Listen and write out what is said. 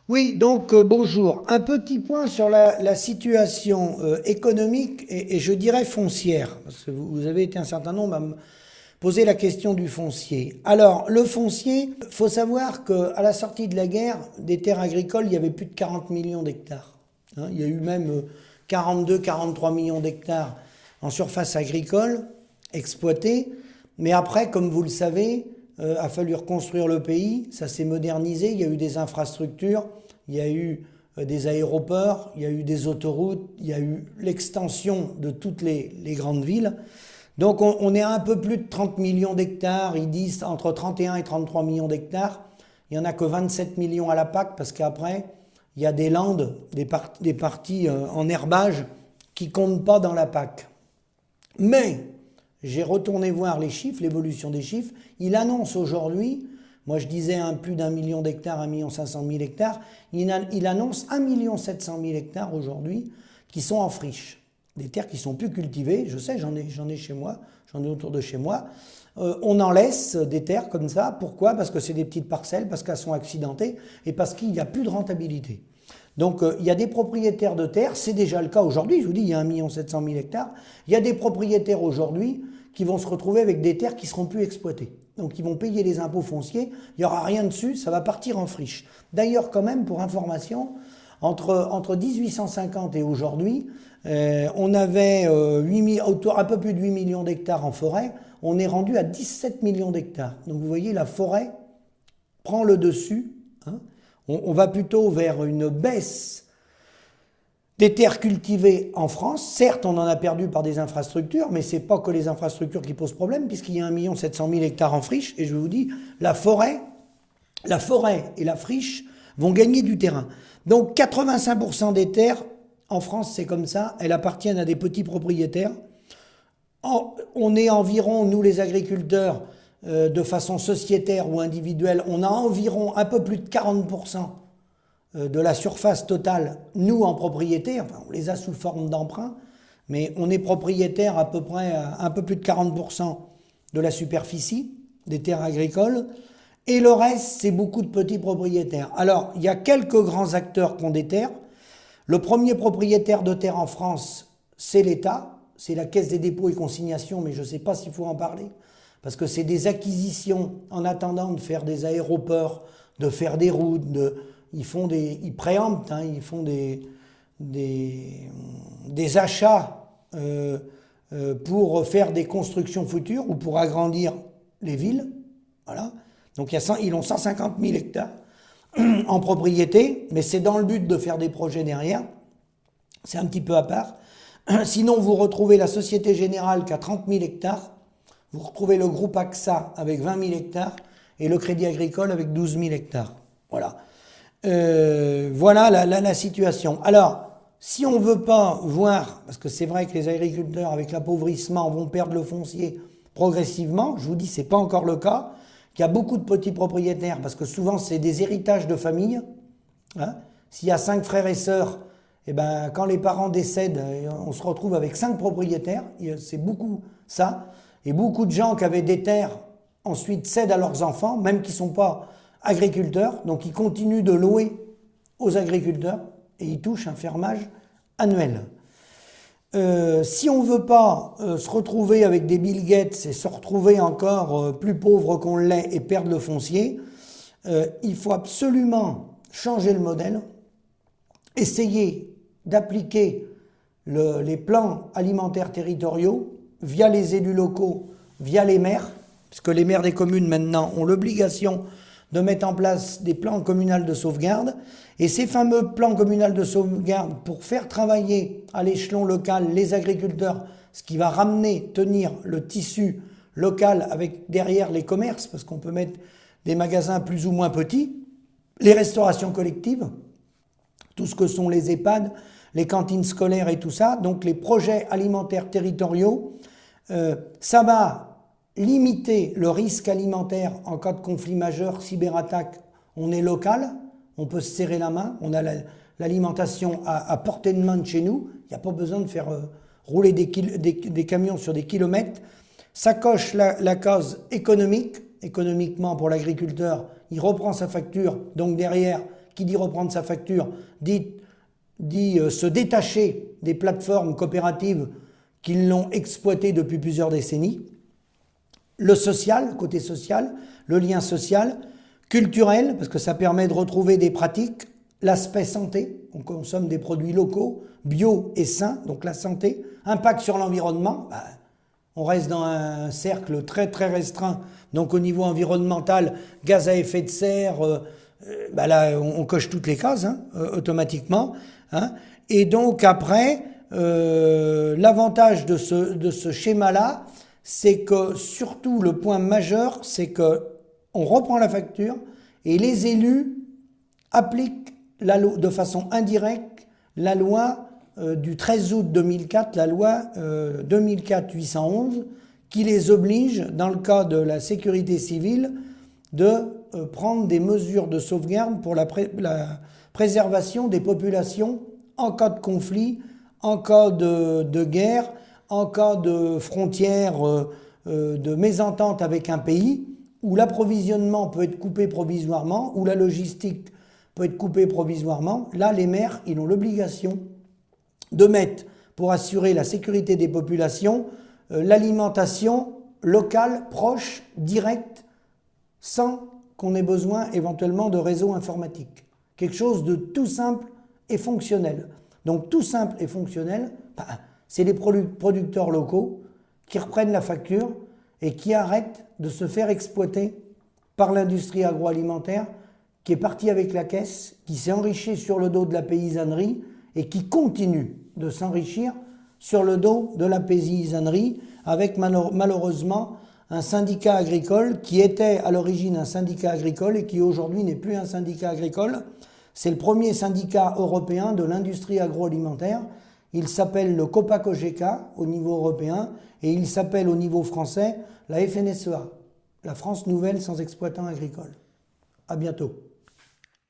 Oui, donc bonjour. Un petit point sur la situation économique et je dirais foncière, parce que vous avez été un certain nombre à me poser la question du foncier. Alors, le foncier, faut savoir qu'à la sortie de la guerre, des terres agricoles, il y avait plus de 40 millions d'hectares. Hein, il y a eu même 42, 43 millions d'hectares en surface agricole exploitée. Mais après, comme vous le savez, a fallu reconstruire le pays, ça s'est modernisé, il y a eu des infrastructures, il y a eu des aéroports, il y a eu des autoroutes, il y a eu l'extension de toutes les grandes villes. Donc on est à un peu plus de 30 millions d'hectares, ils disent entre 31 et 33 millions d'hectares. Il n'y en a que 27 millions à la PAC parce qu'après, il y a des landes, des parties en herbage qui ne comptent pas dans la PAC. Mais j'ai retourné voir les chiffres, l'évolution des chiffres. Il annonce aujourd'hui, moi je disais plus d'un million d'hectares, 1,5 million d'hectares, il annonce 1,7 million d'hectares aujourd'hui qui sont en friche. Des terres qui sont plus cultivées, je sais, j'en ai chez moi, j'en ai autour de chez moi. On en laisse des terres comme ça. Pourquoi? Parce que c'est des petites parcelles, parce qu'elles sont accidentées et parce qu'il n'y a plus de rentabilité. Donc il y a des propriétaires de terres, c'est déjà le cas aujourd'hui, je vous dis, il y a 1,7 million d'hectares. Il y a des propriétaires aujourd'hui qui vont se retrouver avec des terres qui ne seront plus exploitées. Donc ils vont payer les impôts fonciers, il n'y aura rien dessus, ça va partir en friche. D'ailleurs, quand même, pour information, entre 1850 et aujourd'hui, on avait un peu plus de 8 millions d'hectares en forêt, on est rendu à 17 millions d'hectares. Donc vous voyez, la forêt prend le dessus. Hein. On va plutôt vers une baisse des terres cultivées en France. Certes, on en a perdu par des infrastructures, mais ce n'est pas que les infrastructures qui posent problème, puisqu'il y a 1,7 million d'hectares en friche, et je vous dis, la forêt et la friche vont gagner du terrain. Donc 85% des terres en France, c'est comme ça, elles appartiennent à des petits propriétaires. On est environ, nous les agriculteurs, de façon sociétaire ou individuelle, on a environ un peu plus de 40% de la surface totale, nous en propriété, enfin on les a sous forme d'emprunt, mais on est propriétaire à peu près à un peu plus de 40% de la superficie des terres agricoles, et le reste c'est beaucoup de petits propriétaires. Alors il y a quelques grands acteurs qui ont des terres. Le premier propriétaire de terre en France, c'est l'État, c'est la Caisse des dépôts et consignations, mais je ne sais pas s'il faut en parler, parce que c'est des acquisitions en attendant de faire des aéroports, de faire des routes, ils préemptent, hein, ils font des achats pour faire des constructions futures ou pour agrandir les villes. Voilà. Donc ils ont 150 000 hectares en propriété, mais c'est dans le but de faire des projets derrière. C'est un petit peu à part. Sinon, vous retrouvez la Société Générale qui a 30 000 hectares. Vous retrouvez le groupe AXA avec 20 000 hectares et le Crédit Agricole avec 12 000 hectares. Voilà. Voilà la situation. Alors, si on ne veut pas voir, parce que c'est vrai que les agriculteurs, avec l'appauvrissement, vont perdre le foncier progressivement, je vous dis, ce n'est pas encore le cas, qu'il y a beaucoup de petits propriétaires, parce que souvent, c'est des héritages de famille. Hein. S'il y a 5 frères et sœurs, eh ben, quand les parents décèdent, on se retrouve avec 5 propriétaires. C'est beaucoup ça. Et beaucoup de gens qui avaient des terres, ensuite cèdent à leurs enfants, même qui ne sont pas agriculteurs. Donc ils continuent de louer aux agriculteurs et ils touchent un fermage annuel. Si on ne veut pas se retrouver avec des Bill Gates et se retrouver encore plus pauvre qu'on l'est et perdre le foncier, il faut absolument changer le modèle, essayer d'appliquer les plans alimentaires territoriaux via les élus locaux, via les maires, puisque les maires des communes maintenant ont l'obligation de mettre en place des plans communaux de sauvegarde. Et ces fameux plans communaux de sauvegarde, pour faire travailler à l'échelon local les agriculteurs, ce qui va tenir le tissu local avec derrière les commerces, parce qu'on peut mettre des magasins plus ou moins petits, les restaurations collectives, tout ce que sont les EHPAD, les cantines scolaires et tout ça, donc les projets alimentaires territoriaux, ça va limiter le risque alimentaire en cas de conflit majeur, cyberattaque. On est local, on peut se serrer la main, on a l'alimentation à portée de main de chez nous, il n'y a pas besoin de faire rouler des camions sur des kilomètres. Ça coche la case économique, économiquement pour l'agriculteur, il reprend sa facture, donc derrière, qui dit reprendre sa facture, dit se détacher des plateformes coopératives qui l'ont exploité depuis plusieurs décennies. Le social, côté social, le lien social, culturel, parce que ça permet de retrouver des pratiques, l'aspect santé, on consomme des produits locaux, bio et sains, donc la santé, impact sur l'environnement, on reste dans un cercle très très restreint, donc au niveau environnemental, gaz à effet de serre, là on coche toutes les cases automatiquement, et donc après, l'avantage de ce schéma-là, c'est que surtout le point majeur, c'est que on reprend la facture et les élus appliquent de façon indirecte la loi du 13 août 2004, la loi 2004-811, qui les oblige, dans le cas de la sécurité civile, de prendre des mesures de sauvegarde pour la préservation des populations en cas de conflit, en cas de guerre, en cas de frontière, de mésentente avec un pays, où l'approvisionnement peut être coupé provisoirement, où la logistique peut être coupée provisoirement. Là, les maires, ils ont l'obligation de mettre, pour assurer la sécurité des populations, l'alimentation locale, proche, directe, sans qu'on ait besoin éventuellement de réseaux informatiques. Quelque chose de tout simple et fonctionnel. Donc tout simple et fonctionnel, c'est les producteurs locaux qui reprennent la facture et qui arrêtent de se faire exploiter par l'industrie agroalimentaire qui est partie avec la caisse, qui s'est enrichie sur le dos de la paysannerie et qui continue de s'enrichir sur le dos de la paysannerie avec malheureusement un syndicat agricole qui était à l'origine un syndicat agricole et qui aujourd'hui n'est plus un syndicat agricole. C'est le premier syndicat européen de l'industrie agroalimentaire. Il s'appelle le COPA-COGECA au niveau européen et il s'appelle au niveau français la FNSEA, la France Nouvelle Sans Exploitants Agricoles. À bientôt.